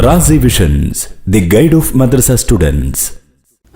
Razi visions, the guide of madrasa students.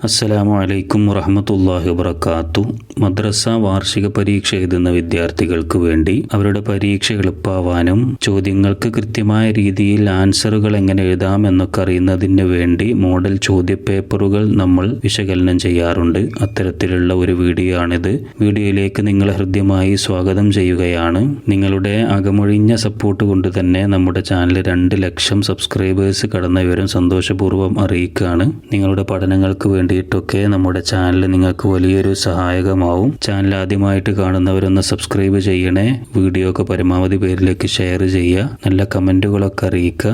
അസ്സലാമു അലൈക്കും വറഹ്മത്തുള്ളാഹി വബറകാതുഹു. മദ്രസ വാർഷിക പരീക്ഷ എഴുതുന്ന വിദ്യാർത്ഥികൾക്ക് വേണ്ടി അവരുടെ പരീക്ഷ എളുപ്പമാവാനും ചോദ്യങ്ങൾക്ക് കൃത്യമായ രീതിയിൽ ആൻസറുകൾ എങ്ങനെ എഴുതാം എന്നൊക്കെ അറിയുന്നതിന് വേണ്ടി മോഡൽ ചോദ്യപേപ്പറുകൾ നമ്മൾ വിശകലനം ചെയ്യാറുണ്ട്. അത്തരത്തിലുള്ള ഒരു വീഡിയോ ആണിത്. വീഡിയോയിലേക്ക് നിങ്ങളെ ഹൃദ്യമായി സ്വാഗതം ചെയ്യുകയാണ്. നിങ്ങളുടെ അകമൊഴിഞ്ഞ സപ്പോർട്ട് കൊണ്ട് തന്നെ നമ്മുടെ ചാനൽ 2 ലക്ഷം സബ്സ്ക്രൈബേഴ്സ് കടന്ന വിവരം സന്തോഷപൂർവ്വം അറിയിക്കുകയാണ്. നിങ്ങളുടെ പഠനങ്ങൾക്ക് വേണ്ടിയിട്ടൊക്കെ നമ്മുടെ ചാനൽ നിങ്ങൾക്ക് വലിയൊരു സഹായകമാവും. ചാനൽ ആദ്യമായിട്ട് കാണുന്നവരൊന്ന് സബ്സ്ക്രൈബ് ചെയ്യണേ. വീഡിയോ ഒക്കെ പരമാവധി പേരിലേക്ക് ഷെയർ ചെയ്യുക. നല്ല കമൻറ്റുകളൊക്കെ അറിയിക്കുക.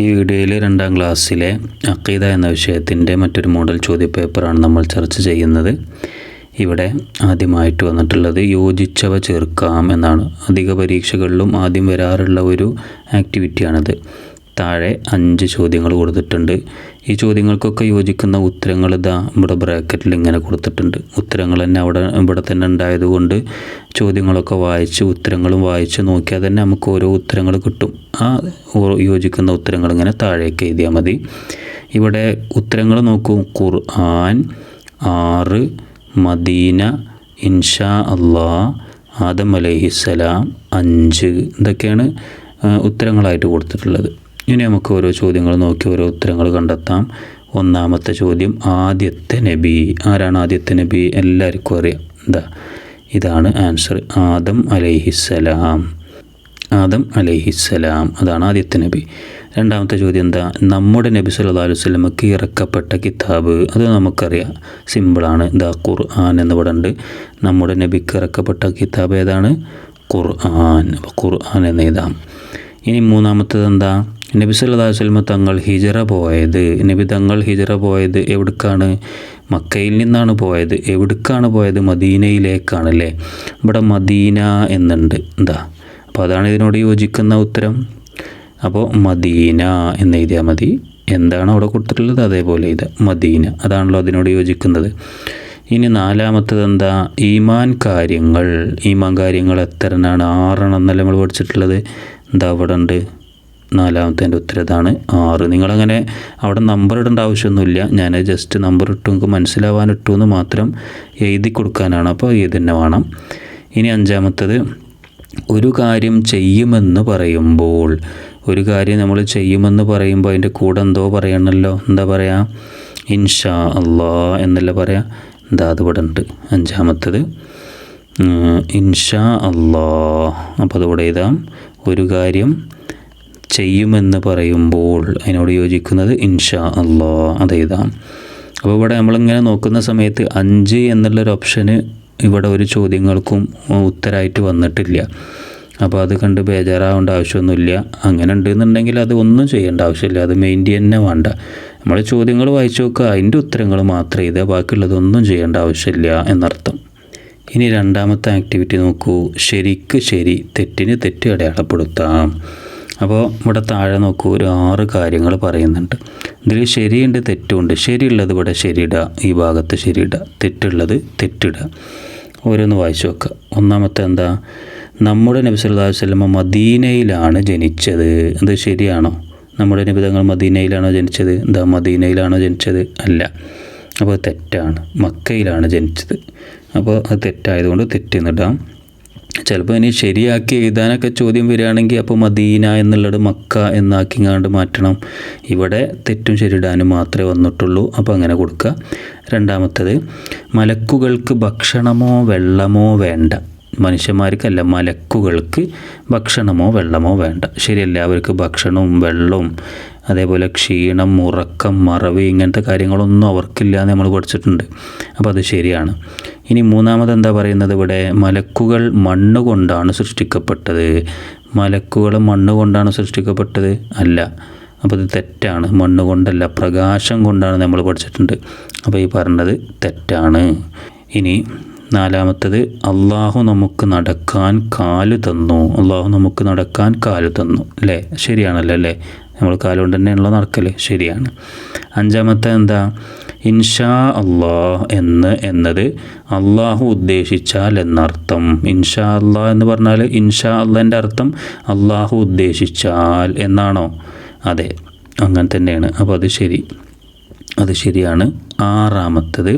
ഈ വീഡിയോയിൽ 2ാം ക്ലാസ്സിലെ അഖീദ എന്ന വിഷയത്തിൻ്റെ മറ്റൊരു മോഡൽ ചോദ്യപേപ്പറാണ് നമ്മൾ ചർച്ച ചെയ്യുന്നത്. ഇവിടെ ആദ്യമായിട്ട് വന്നിട്ടുള്ളത് യോജിച്ചവ ചേർക്കാം എന്നാണ്. അധിക പരീക്ഷകളിലും ആദ്യം വരാറുള്ള ഒരു ആക്ടിവിറ്റിയാണിത്. താഴെ 5 ചോദ്യങ്ങൾ കൊടുത്തിട്ടുണ്ട്. ഈ ചോദ്യങ്ങൾക്കൊക്കെ യോജിക്കുന്ന ഉത്തരങ്ങൾ ഇവിടെ ബ്രാക്കറ്റിൽ ഇങ്ങനെ കൊടുത്തിട്ടുണ്ട്. ഉത്തരങ്ങൾ തന്നെ ഇവിടെ തന്നെ ഉണ്ടായതുകൊണ്ട് ചോദ്യങ്ങളൊക്കെ വായിച്ച് ഉത്തരങ്ങളും വായിച്ച് നോക്കിയാൽ തന്നെ നമുക്ക് ഓരോ ഉത്തരങ്ങൾ കിട്ടും. ആ യോജിക്കുന്ന ഉത്തരങ്ങൾ ഇങ്ങനെ താഴേക്ക് എഴുതിയാൽ മതി. ഇവിടെ ഉത്തരങ്ങൾ നോക്കൂ. ഖുർആൻ 6, മദീന, ഇൻഷാ അല്ലാഹ്, ആദം അലൈഹിസ്സലാം 5. ഇതൊക്കെയാണ് ഉത്തരങ്ങളായിട്ട് കൊടുത്തിട്ടുള്ളത്. ഇനി നമുക്ക് ഓരോ ചോദ്യങ്ങൾ നോക്കി ഓരോ ഉത്തരങ്ങൾ കണ്ടെത്താം. 1ാമത്തെ ചോദ്യം, ആദ്യത്തെ നബി ആരാണ്? ആദ്യത്തെ നബി എല്ലാവർക്കും അറിയാം. ഇതാണ് ആൻസർ. ആദം അലൈഹിസ്സലാം. ആദം അലൈഹിസ്സലാം അതാണ് ആദ്യത്തെ നബി. 2ാമത്തെ ചോദ്യം എന്താ? നമ്മുടെ നബി സല്ലല്ലാഹു അലൈഹി വസല്ലമക്ക് ഇറക്കപ്പെട്ട കിതാബ്. അത് നമുക്കറിയാം, സിമ്പിളാണ്. ഖുർആൻ എന്നിവിടെ ഉണ്ട്. നമ്മുടെ നബിക്ക് ഇറക്കപ്പെട്ട കിതാബ് ഏതാണ്? ഖുർആൻ. അപ്പോൾ ഖുർആൻ എന്ന് എഴുതാം. ഇനി 3ാമത്തത് എന്താ? നബി സല്ലല്ലാഹു അലൈഹി വസല്ലം തങ്ങൾ ഹിജറ പോയത്. നബി തങ്ങൾ ഹിജറ പോയത് എവിടേക്കാണ്? മക്കയിൽ നിന്നാണ് പോയത്. എവിടേക്കാണ് പോയത്? മദീനയിലേക്കാണല്ലേ. ഇവിടെ മദീന എന്നുണ്ട്. അപ്പോൾ അതാണ് ഇതിനോട് യോജിക്കുന്ന ഉത്തരം. അപ്പോൾ മദീന എന്ന് എഴുതിയാൽ മതി. എന്താണ് അവിടെ കൊടുത്തിട്ടുള്ളത് അതേപോലെ എഴുതുക. മദീന അതാണല്ലോ അതിനോട് യോജിക്കുന്നത്. ഇനി 4ാമത്തത് എന്താ? ഈമാൻ കാര്യങ്ങൾ. ഈമാൻ കാര്യങ്ങൾ എത്രയാണ്? 6 എന്നല്ല നമ്മൾ പഠിച്ചിട്ടുള്ളത്. അവിടെ ഉണ്ട്. 4ാമത്തേൻ്റെ ഉത്തരം ഇതാണ് 6. നിങ്ങളങ്ങനെ അവിടെ നമ്പർ ഇടേണ്ട ആവശ്യമൊന്നുമില്ല. ഞാൻ ജസ്റ്റ് നമ്പർ ഇട്ടു, നിങ്ങൾക്ക് മനസ്സിലാവാൻ ഇട്ടു എന്ന് മാത്രം എഴുതി കൊടുക്കാനാണ്. അപ്പോൾ ഇത് തന്നെ വേണം. ഇനി 5ാമത്തത്, ഒരു കാര്യം ചെയ്യുമെന്ന് പറയുമ്പോൾ. ഒരു കാര്യം നമ്മൾ ചെയ്യുമെന്ന് പറയുമ്പോൾ അതിൻ്റെ കൂടെ എന്തോ പറയണമല്ലോ. എന്താ പറയുക? ഇൻഷാ അല്ലാഹ് എന്നല്ല പറയാം. അതിവിടെ ഉണ്ട്. 5ാമത്തത് ഇൻഷാ അല്ലാഹ്. അപ്പോൾ അതിവിടെ എഴുതാം. ഒരു കാര്യം ചെയ്യുമെന്ന് പറയുമ്പോൾ അതിനോട് യോജിക്കുന്നത് ഇൻഷാ അല്ലാഹ് അത് എഴുതാം. അപ്പോൾ ഇവിടെ നമ്മളിങ്ങനെ നോക്കുന്ന സമയത്ത് 5 എന്നുള്ളൊരു ഓപ്ഷന് ഇവിടെ ഒരു ചോദ്യങ്ങൾക്കും ഉത്തരമായിട്ട് വന്നിട്ടില്ല. അപ്പോൾ അത് കണ്ട് ബേജാറാവേണ്ട ആവശ്യമൊന്നുമില്ല. അങ്ങനെ ഉണ്ടെന്നുണ്ടെങ്കിൽ അത് ഒന്നും ചെയ്യേണ്ട ആവശ്യമില്ല. അത് മെയിൻറ്റെയിൻ തന്നെ വേണ്ട. നമ്മൾ ചോദ്യങ്ങൾ വായിച്ചു നോക്കുക, അതിൻ്റെ ഉത്തരങ്ങൾ മാത്രം എഴുതുക. ബാക്കിയുള്ളതൊന്നും ചെയ്യേണ്ട ആവശ്യമില്ല എന്നർത്ഥം. ഇനി 2ാമത്തെ ആക്ടിവിറ്റി നോക്കൂ. ശരിക്ക് ശരി, തെറ്റിന് തെറ്റ് അടയാളപ്പെടുത്താം. അപ്പോൾ ഇവിടെ താഴെ നോക്കൂ, ഒരു 6 കാര്യങ്ങൾ പറയുന്നുണ്ട്. ഇതിൽ ശരിയുണ്ട്, തെറ്റുണ്ട്. ശരിയുള്ളത് ഇവിടെ ശരിയിടുക, ഈ ഭാഗത്ത് ശരിയിടുക. തെറ്റുള്ളത് തെറ്റിടുക. ഓരോന്ന് വായിച്ചു നോക്കുക. 1ാമത്തെ എന്താ? നമ്മുടെ നബി സല്ലല്ലാഹു അലൈഹി വസല്ലം മദീനയിലാണ് ജനിച്ചത്. അത് ശരിയാണോ? നമ്മുടെ നബി തങ്ങൾ മദീനയിലാണോ ജനിച്ചത്? മദീനയിലാണോ ജനിച്ചത്? അല്ല. അപ്പോൾ തെറ്റാണ്. മക്കയിലാണ് ജനിച്ചത്. അപ്പോൾ അത് തെറ്റായതുകൊണ്ട് തെറ്റെന്നിടാം. ചിലപ്പോൾ ഇനി ശരിയാക്കി എഴുതാനൊക്കെ ചോദ്യം വരികയാണെങ്കിൽ അപ്പോൾ മദീന എന്നുള്ളത് മക്ക എന്നാക്കിങ്ങാണ്ട് മാറ്റണം. ഇവിടെ തെറ്റും ശരിയിടാനും മാത്രമേ വന്നിട്ടുള്ളൂ. അപ്പോൾ അങ്ങനെ കൊടുക്കുക. 2ാമത്തത്, മലക്കുകൾക്ക് ഭക്ഷണമോ വെള്ളമോ വേണ്ട. മനുഷ്യന്മാർക്കല്ല, മലക്കുകൾക്ക് ഭക്ഷണമോ വെള്ളമോ വേണ്ട. ശരിയല്ല. അവർക്ക് ഭക്ഷണവും വെള്ളവും അതേപോലെ ക്ഷീണം, ഉറക്കം, മറവി ഇങ്ങനത്തെ കാര്യങ്ങളൊന്നും അവർക്കില്ല എന്ന് നമ്മൾ പഠിച്ചിട്ടുണ്ട്. അപ്പോൾ അത് ശരിയാണ്. ഇനി 3ാമത് എന്താ പറയുന്നത്? ഇവിടെ മലക്കുകൾ മണ്ണ് കൊണ്ടാണ് സൃഷ്ടിക്കപ്പെട്ടത്. മലക്കുകൾ മണ്ണ് കൊണ്ടാണ് സൃഷ്ടിക്കപ്പെട്ടത്? അല്ല. അപ്പോൾ ഇത് തെറ്റാണ്. മണ്ണ് കൊണ്ടല്ല, പ്രകാശം കൊണ്ടാണ് നമ്മൾ പഠിച്ചിട്ടുണ്ട്. അപ്പോൾ ഈ പറഞ്ഞത് തെറ്റാണ്. ഇനി 4ാമത്തത്, അള്ളാഹു നമുക്ക് നടക്കാൻ കാല് തന്നു. അള്ളാഹു നമുക്ക് നടക്കാൻ കാല് തന്നു അല്ലേ? ശരിയാണല്ലോ അല്ലേ? നമ്മൾ കാലുകൊണ്ട് തന്നെയാണല്ലോ നടക്കല്. ശരിയാണ്. 5ാമത്തെ എന്താ? ഇൻഷാ അല്ലാഹ് എന്നത് അള്ളാഹു ഉദ്ദേശിച്ചാൽ എന്നർത്ഥം. ഇൻഷാ അല്ലാഹ് എന്ന് പറഞ്ഞാൽ ഇൻഷാ അള്ളാഹിൻ്റെ അർത്ഥം അള്ളാഹു ഉദ്ദേശിച്ചാൽ എന്നാണോ? അതെ. അങ്ങനെ തന്നെയാണ്. അപ്പോൾ അത് ശരിയാണ്. ആറാമത്തത്,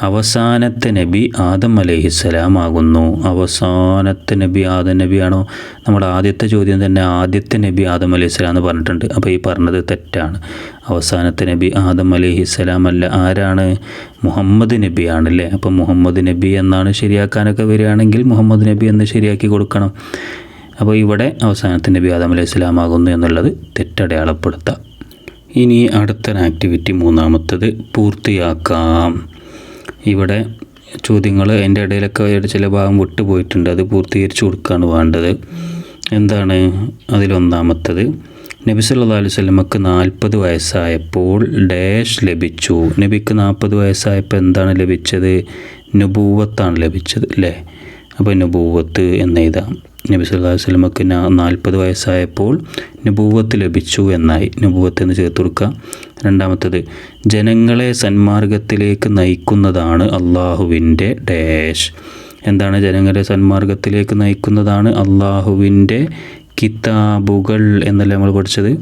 അവസാനത്തെ നബി ആദം അലൈഹിസ്സലാം ആകുന്നു. അവസാനത്തെ നബി ആദം നബിയാണോ? നമ്മുടെ ആദ്യത്തെ ചോദ്യം തന്നെ ആദ്യത്തെ നബി ആദം അലൈഹിസ്സലാം എന്ന് പറഞ്ഞിട്ടുണ്ട്. അപ്പോൾ ഈ പറഞ്ഞത് തെറ്റാണ്. അവസാനത്തെ നബി ആദം അലൈഹിസ്സലാം അല്ല. ആരാണ്? മുഹമ്മദ് നബിയാണ് അല്ലേ? അപ്പോൾ മുഹമ്മദ് നബി എന്നാണ് ശരിയാക്കാനൊക്കെ വരികയാണെങ്കിൽ മുഹമ്മദ് നബി എന്ന് ശരിയാക്കി കൊടുക്കണം. അപ്പോൾ ഇവിടെ അവസാനത്തെ നബി ആദം അലൈഹിസ്സലാം ആകുന്നു എന്നുള്ളത് തെറ്റടയാളപ്പെടുത്താം. ഇനി അടുത്തൊരു ആക്ടിവിറ്റി, മൂന്നാമത്തത്, പൂർത്തിയാക്കാം. ഇവിടെ ചോദ്യങ്ങൾ എൻ്റെ ഇടയിലൊക്കെ ചില ഭാഗം വിട്ടുപോയിട്ടുണ്ട്, അത് പൂർത്തീകരിച്ച് കൊടുക്കുകയാണ് വേണ്ടത്. എന്താണ് അതിലൊന്നാമത്തത്, നബി സല്ലല്ലാഹു അലൈഹി വസല്ലമക്ക് 40 വയസ്സായപ്പോൾ ഡാഷ് ലഭിച്ചു. നബിക്ക് 40 വയസ്സായപ്പോൾ എന്താണ് ലഭിച്ചത്? നുബൂവത്താണ് ലഭിച്ചത് അല്ലേ? അപ്പോൾ നുബൂവത്ത് എന്നെഴുതാം. നബി സല്ലല്ലാഹു അലൈഹി വസല്ലമക്ക് 40 വയസ്സായപ്പോൾ നുബൂവത്ത് ലഭിച്ചു എന്നായി. നുബൂവത്ത് എന്ന് ചേർത്ത് കൊടുക്കുക. രണ്ടാമത്തത്, ജനങ്ങളെ സന്മാർഗത്തിലേക്ക് നയിക്കുന്നതാണ് അള്ളാഹുവിൻ്റെ ഡാഷ്. എന്താണ് ജനങ്ങളെ സന്മാർഗത്തിലേക്ക് നയിക്കുന്നതാണ്? അള്ളാഹുവിൻ്റെ കിതാബുകൾ എന്നല്ലേ നമ്മൾ പഠിച്ചത്?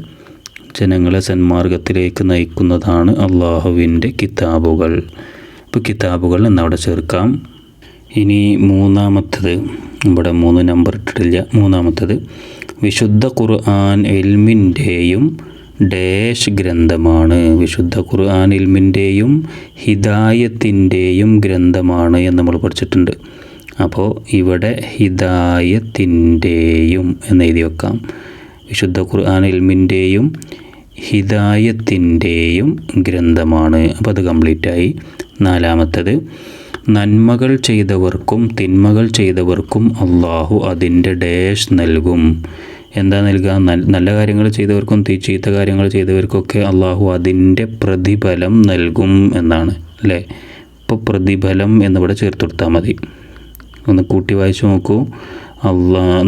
ജനങ്ങളെ സന്മാർഗത്തിലേക്ക് നയിക്കുന്നതാണ് അള്ളാഹുവിൻ്റെ കിതാബുകൾ. ഇപ്പോൾ കിതാബുകൾ എന്നവിടെ ചേർക്കാം. ഇനി മൂന്നാമത്തത്, ഇവിടെ 3 നമ്പർ ഇട്ടിട്ടില്ല. മൂന്നാമത്തത്, വിശുദ്ധ ഖുർആൻ ഇൽമിൻ്റെയും ഡാഷ് ഗ്രന്ഥമാണ്. വിശുദ്ധ ഖുർആൻ ഇൽമിൻ്റെയും ഹിദായത്തിൻ്റെയും ഗ്രന്ഥമാണ് എന്ന് നമ്മൾ പഠിച്ചിട്ടുണ്ട്. അപ്പോൾ ഇവിടെ ഹിദായത്തിൻ്റെയും എന്ന് എഴുതി വെക്കാം. വിശുദ്ധ ഖുർആൻ ഇൽമിൻ്റെയും ഹിദായത്തിൻ്റെയും ഗ്രന്ഥമാണ്. അപ്പോൾ അത് കംപ്ലീറ്റായി. നാലാമത്തത്, നന്മകൾ ചെയ്തവർക്കും തിന്മകൾ ചെയ്തവർക്കും അള്ളാഹു അതിൻ്റെ ഡാഷ് നൽകും. എന്താ നൽകുക? നല്ല കാര്യങ്ങൾ ചെയ്തവർക്കും ചീത്ത കാര്യങ്ങൾ ചെയ്തവർക്കൊക്കെ അള്ളാഹു അതിൻ്റെ പ്രതിഫലം നൽകും എന്നാണ് അല്ലേ? ഇപ്പോൾ പ്രതിഫലം എന്നിവിടെ ചേർത്ത് കൊടുത്താൽ മതി. ഒന്ന് കൂട്ടി വായിച്ചു നോക്കൂ.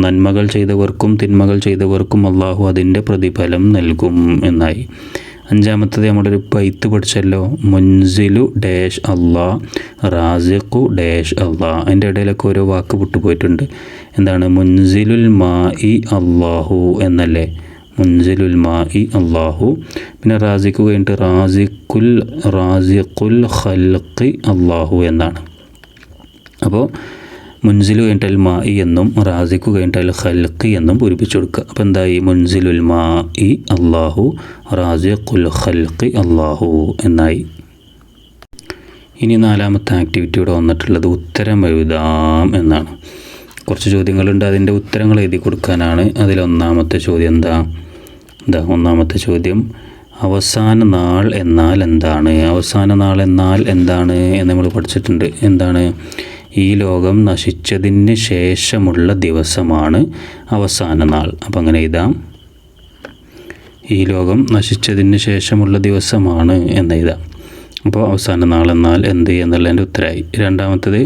നന്മകൾ ചെയ്തവർക്കും തിന്മകൾ ചെയ്തവർക്കും അള്ളാഹു അതിൻ്റെ പ്രതിഫലം നൽകും എന്നായി. അഞ്ചാമത്തത് നമ്മളൊരു ബൈത്ത് പഠിച്ചല്ലോ, മുൻസിലു ഡാഷ് അള്ളാ റാസിഖു ഡാഷ് അള്ളാ. അതിൻ്റെ ഇടയിലൊക്കെ ഓരോ വാക്ക് വിട്ടുപോയിട്ടുണ്ട്. എന്താണ്? മുൻസിലുൽ മാഇ അള്ളാഹു എന്നല്ലേ? മുൻസിലുൽ മാഇ അള്ളാഹു. പിന്നെ റാസിഖു കഴിഞ്ഞിട്ട് റാസിഖുൽ ഖൽഖി അള്ളാഹു എന്നാണ്. അപ്പോൾ മുൻസിലു കഴിഞ്ഞിട്ട് മാഇ എന്നും റാസിഖു കഴിഞ്ഞിട്ട് ഖൽഖി എന്നും പൂരിപ്പിച്ചു കൊടുക്കുക. അപ്പോൾ എന്തായി? മുൻസിലുൽ മാഇ അള്ളാഹു റാസിഖുൽ ഖൽഖി അള്ളാഹു എന്നായി. ഇനി നാലാമത്തെ ആക്ടിവിറ്റി ഇവിടെ വന്നിട്ടുള്ളത് ഉത്തരം എഴുതാം എന്നാണ്. കുറച്ച് ചോദ്യങ്ങളുണ്ട്, അതിൻ്റെ ഉത്തരങ്ങൾ എഴുതി കൊടുക്കാനാണ്. അതിലൊന്നാമത്തെ ചോദ്യം ഒന്നാമത്തെ ചോദ്യം, അവസാന നാൾ എന്നാൽ എന്താണ്? അവസാന നാൾ എന്നാൽ എന്താണ് എന്ന് നമ്മൾ പഠിച്ചിട്ടുണ്ട്. എന്താണ്? ഈ ലോകം നശിച്ചതിന് ശേഷമുള്ള ദിവസമാണ് അവസാന നാൾ. അപ്പം അങ്ങനെ എഴുതാം. ഈ ലോകം നശിച്ചതിന് ശേഷമുള്ള ദിവസമാണ് എന്നെഴുതാം. അപ്പോൾ അവസാന നാൾ എന്നാൽ എന്ത് എന്നുള്ളതിൻ്റെ ഉത്തരമായി. രണ്ടാമത്തത്,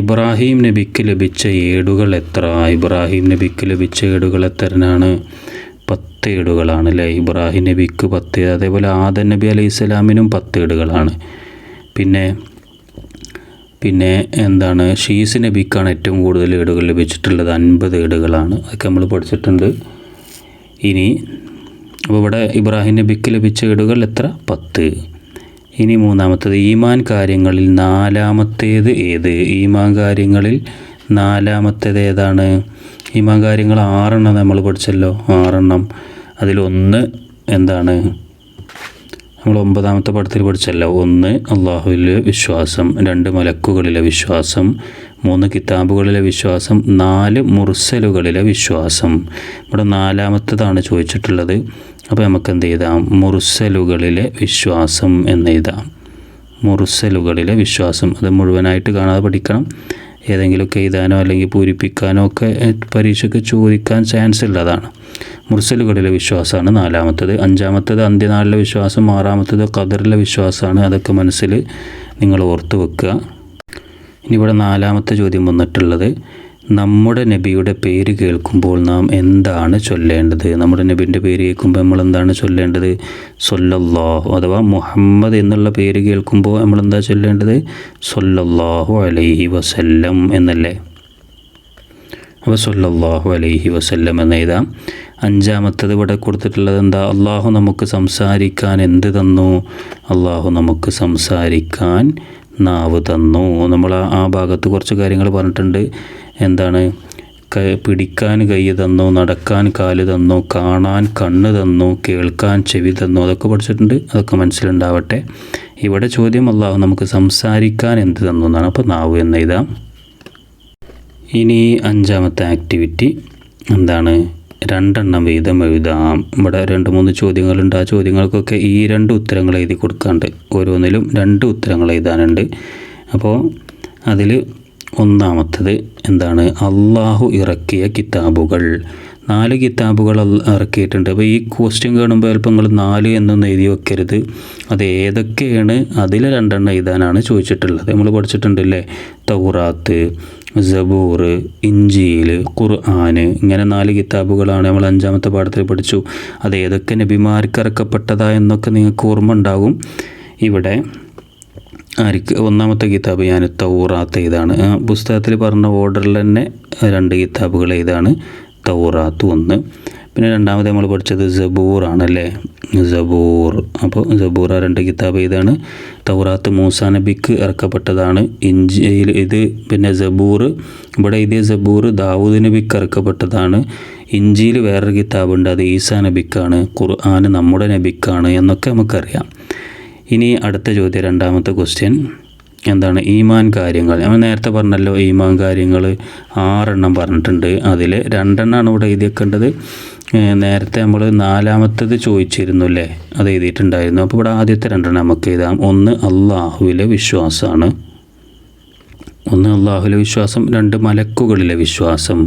ഇബ്രാഹിം നബിക്ക് ലഭിച്ച ഏടുകൾ എത്ര? ഇബ്രാഹിം നബിക്ക് ലഭിച്ച ഏടുകൾ എത്രനാണ്? 10 ഏടുകളാണ് അല്ലേ? ഇബ്രാഹിം നബിക്ക് 10. അതേപോലെ ആദം നബി അലൈഹി സ്വലാമിനും 10 ഏടുകളാണ്. പിന്നെ എന്താണ്? ഷീസ് നബിക്കാണ് ഏറ്റവും കൂടുതൽ ഏടുകൾ ലഭിച്ചിട്ടുള്ളത്, 50 ഏടുകളാണ്. അതൊക്കെ നമ്മൾ പഠിച്ചിട്ടുണ്ട്. ഇനി അപ്പോൾ ഇവിടെ ഇബ്രാഹിം നബിക്ക് ലഭിച്ച ഏടുകൾ എത്ര? 10. ഇനി മൂന്നാമത്തത്, ഈമാൻ കാര്യങ്ങളിൽ നാലാമത്തേത് ഏത്? ഈമാൻ കാര്യങ്ങളിൽ നാലാമത്തേത് ഏതാണ്? ഈമാൻ കാര്യങ്ങൾ 6 നമ്മൾ പഠിച്ചല്ലോ, 6. അതിലൊന്ന് എന്താണ്? നമ്മൾ 9ാമത്തെ പാഠത്തിൽ പഠിച്ചല്ലോ. 1 അള്ളാഹുവിലെ വിശ്വാസം, 2 മലക്കുകളിലെ വിശ്വാസം, 3 കിതാബുകളിലെ വിശ്വാസം, 4 മുർസലുകളിലെ വിശ്വാസം. ഇവിടെ 4ാമത്തേതാണ് ചോദിച്ചിട്ടുള്ളത്. അപ്പോൾ നമുക്ക് എന്ത് ചെയ്താം? മുർസലുകളിലെ വിശ്വാസം എന്നെഴുതാം. മുർസലുകളിലെ വിശ്വാസം. അത് മുഴുവനായിട്ട് കാണാതെ പഠിക്കണം. ഏതെങ്കിലുമൊക്കെ എഴുതാനോ അല്ലെങ്കിൽ പൂരിപ്പിക്കാനോ ഒക്കെ പരീക്ഷയ്ക്ക് ചോദിക്കാൻ ചാൻസ് ഉള്ളതാണ്. മുർസലുകളിലെ വിശ്വാസമാണ് 4ാമത്തേത്. 5ാമത്തേത് അന്ത്യനാളിലെ വിശ്വാസം, 6ാമത്തേത് ഖദറിലെ വിശ്വാസമാണ്. അതൊക്കെ മനസ്സിൽ നിങ്ങൾ ഓർത്ത് വെക്കുക. ഇനി ഇവിടെ 4ാമത്തെ ചോദ്യം വന്നിട്ടുള്ളത്, നമ്മുടെ നബിയുടെ പേര് കേൾക്കുമ്പോൾ നാം എന്താണ് ചൊല്ലേണ്ടത്? നമ്മുടെ നബിൻ്റെ പേര് കേൾക്കുമ്പോൾ നമ്മൾ എന്താണ് ചൊല്ലേണ്ടത്? സ്വല്ലല്ലാഹു അഥവാ മുഹമ്മദ് എന്നുള്ള പേര് കേൾക്കുമ്പോൾ നമ്മൾ എന്താ ചൊല്ലേണ്ടത്? സ്വല്ലല്ലാഹു അലൈഹി വസല്ലം എന്നല്ലേ? അപ്പോൾ സ്വല്ലല്ലാഹു അലൈഹി വസല്ലം എന്നെഴുതാം. അഞ്ചാമത്തത് ഇവിടെ കൊടുത്തിട്ടുള്ളത് എന്താ? അള്ളാഹു നമുക്ക് സംസാരിക്കാൻ എന്ത് തന്നു? അള്ളാഹു നമുക്ക് സംസാരിക്കാൻ നാവ് തന്നു. നമ്മൾ ആ ഭാഗത്ത് കുറച്ച് കാര്യങ്ങൾ പറഞ്ഞിട്ടുണ്ട്. എന്താണ്? പിടിക്കാൻ കൈ തന്നു, നടക്കാൻ കാല് തന്നു, കാണാൻ കണ്ണ് തന്നു, കേൾക്കാൻ ചെവി തന്നു. അതൊക്കെ പഠിച്ചിട്ടുണ്ട്, അതൊക്കെ മനസ്സിലുണ്ടാവട്ടെ. ഇവിടെ ചോദ്യം അള്ളാഹു നമുക്ക് സംസാരിക്കാൻ എന്ത് തന്നു എന്നാണ്. അപ്പോൾ നാവ് എന്ന് എഴുതാം. ഇനി അഞ്ചാമത്തെ ആക്ടിവിറ്റി എന്താണ്? 2 എണ്ണം വീതം എഴുതാം. ഇവിടെ 2-3 ചോദ്യങ്ങളുണ്ട്. ആ ചോദ്യങ്ങൾക്കൊക്കെ ഈ 2 ഉത്തരങ്ങൾ എഴുതി കൊടുക്കാണ്ട്, ഓരോന്നിലും 2 ഉത്തരങ്ങൾ എഴുതാനുണ്ട്. അപ്പോൾ അതിൽ ഒന്നാമത്തത് എന്താണ്? അള്ളാഹു ഇറക്കിയ കിതാബുകൾ. 4 കിതാബുകൾ ഇറക്കിയിട്ടുണ്ട്. അപ്പോൾ ഈ ക്വസ്റ്റ്യൻ കാണുമ്പോൾ ചിലപ്പോൾ നിങ്ങൾ 4 എന്നൊന്നും എഴുതി വെക്കരുത്. അത് ഏതൊക്കെയാണ്? അതിൽ 2 എണ്ണം എഴുതാനാണ് ചോദിച്ചിട്ടുള്ളത്. നമ്മൾ പഠിച്ചിട്ടുണ്ടല്ലേ, തൗറാത്ത്, സബൂർ, ഇഞ്ചീൽ, ഖുർആൻ, ഇങ്ങനെ 4 കിതാബുകളാണ് നമ്മൾ 5ാമത്തെ പാഠത്തിൽ പഠിച്ചു. അത് ഏതൊക്കെ നബിമാർക്ക് ഇറക്കപ്പെട്ടതാ എന്നൊക്കെ നിങ്ങൾക്ക് ഓർമ്മ ഉണ്ടാകും. ഇവിടെ ഒന്നാമത്തെ കിതാബ് ഞാൻ തൗറാത്ത് ഇതാണ്. പുസ്തകത്തിൽ പറഞ്ഞ ഓർഡറിൽ തന്നെ 2 കിതാബുകൾ ഇതാണ്. തൗറാത്ത് 1, പിന്നെ രണ്ടാമത് നമ്മൾ പഠിച്ചത് സബൂർ ആണല്ലേ, സബൂർ. അപ്പോൾ സബൂർ 2 കിതാബ് ഇതാണ്. തൗറാത്ത് മൂസാ നബിക്ക് ഇറക്കപ്പെട്ടതാണ്. ഇഞ്ചീൽ ഇത് പിന്നെ സബൂർ, ഇവിടെ ഇതേ സബൂർ ദാവൂദ് നബിക്ക് ഇറക്കപ്പെട്ടതാണ്. ഇഞ്ചീൽ വേറൊരു കിതാബുണ്ട്, അത് ഈസാ നബിക്കാണ്. ഖുർആൻ നമ്മുടെ നബിക്കാണ് എന്നൊക്കെ നമുക്കറിയാം. ഇനി അടുത്ത ചോദ്യം, 2ാമത്തെ ക്വസ്റ്റ്യൻ എന്താണ്? ഈമാൻ കാര്യങ്ങൾ. നമ്മൾ നേരത്തെ പറഞ്ഞല്ലോ, ഈമാൻ കാര്യങ്ങൾ 6 എണ്ണം പറഞ്ഞിട്ടുണ്ട്. അതിൽ 2 എണ്ണമാണ് ഇവിടെ എഴുതി വെക്കേണ്ടത്. നേരത്തെ നമ്മൾ 4ാമത്തത് ചോദിച്ചിരുന്നു അല്ലേ, അത് എഴുതിയിട്ടുണ്ടായിരുന്നു. അപ്പോൾ ഇവിടെ ആദ്യത്തെ 2 എണ്ണം നമുക്ക് എഴുതാം. 1 അള്ളാഹുവിലെ വിശ്വാസമാണ്. 1 അള്ളാഹുവിലെ വിശ്വാസം, 2 മലക്കുകളിലെ വിശ്വാസം.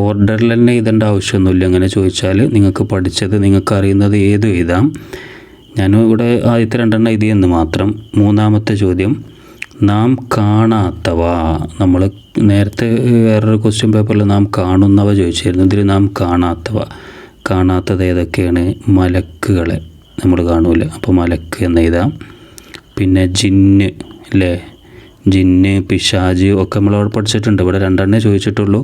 ഓർഡറിൽ തന്നെ എഴുതേണ്ട ആവശ്യമൊന്നുമില്ല. അങ്ങനെ ചോദിച്ചാൽ നിങ്ങൾക്ക് പഠിച്ചത്, നിങ്ങൾക്ക് അറിയുന്നത് ഏതും എഴുതാം. ഞാൻ ഇവിടെ ആദ്യത്തെ 2 എണ്ണം എഴുതിയെന്ന് മാത്രം. 3ാമത്തെ ചോദ്യം, നാം കാണാത്തവ. നമ്മൾ നേരത്തെ വേറൊരു ക്വസ്റ്റ്യൻ പേപ്പറിൽ നാം കാണുന്നവ ചോദിച്ചിരുന്നു. ഇതിൽ നാം കാണാത്തത് ഏതൊക്കെയാണ്? മലക്കുകളെ നമ്മൾ കാണൂല, അപ്പോൾ മലക്ക് എന്ന് എഴുതാം. പിന്നെ ജിന്ന് അല്ലേ, ജിന്ന്, പിശാജ് ഒക്കെ നമ്മളവിടെ പഠിച്ചിട്ടുണ്ട്. ഇവിടെ 2 എണ്ണേ ചോദിച്ചിട്ടുള്ളൂ.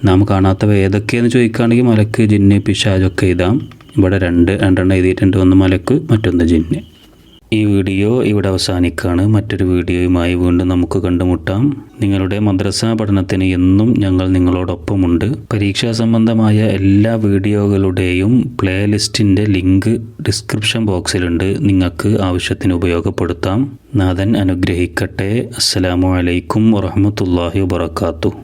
നാം കാണാത്തവ ഏതൊക്കെയെന്ന് ചോദിക്കുകയാണെങ്കിൽ മലക്ക്, ജിന്ന്, പിശാജൊക്കെ എഴുതാം. ഇവിടെ 2 എണ്ണം എഴുതിയിട്ടുണ്ട്. 1 മലക്ക്, മറ്റൊന്ന് ജിന്ന്. ഈ വീഡിയോ ഇവിടെ അവസാനിക്കുകയാണ്. മറ്റൊരു വീഡിയോയുമായി വീണ്ടും നമുക്ക് കണ്ടുമുട്ടാം. നിങ്ങളുടെ മദ്രസ പഠനത്തിന് എന്നും ഞങ്ങൾ നിങ്ങളോടൊപ്പമുണ്ട്. പരീക്ഷാ സംബന്ധമായ എല്ലാ വീഡിയോകളുടെയും പ്ലേലിസ്റ്റിൻ്റെ ലിങ്ക് ഡിസ്ക്രിപ്ഷൻ ബോക്സിലുണ്ട്. നിങ്ങൾക്ക് ആവശ്യത്തിന് ഉപയോഗപ്പെടുത്താം. നാഥൻ അനുഗ്രഹിക്കട്ടെ. അസ്സലാമു അലൈക്കും വറഹ്മത്തുള്ളാഹി വബറകാതുഹു.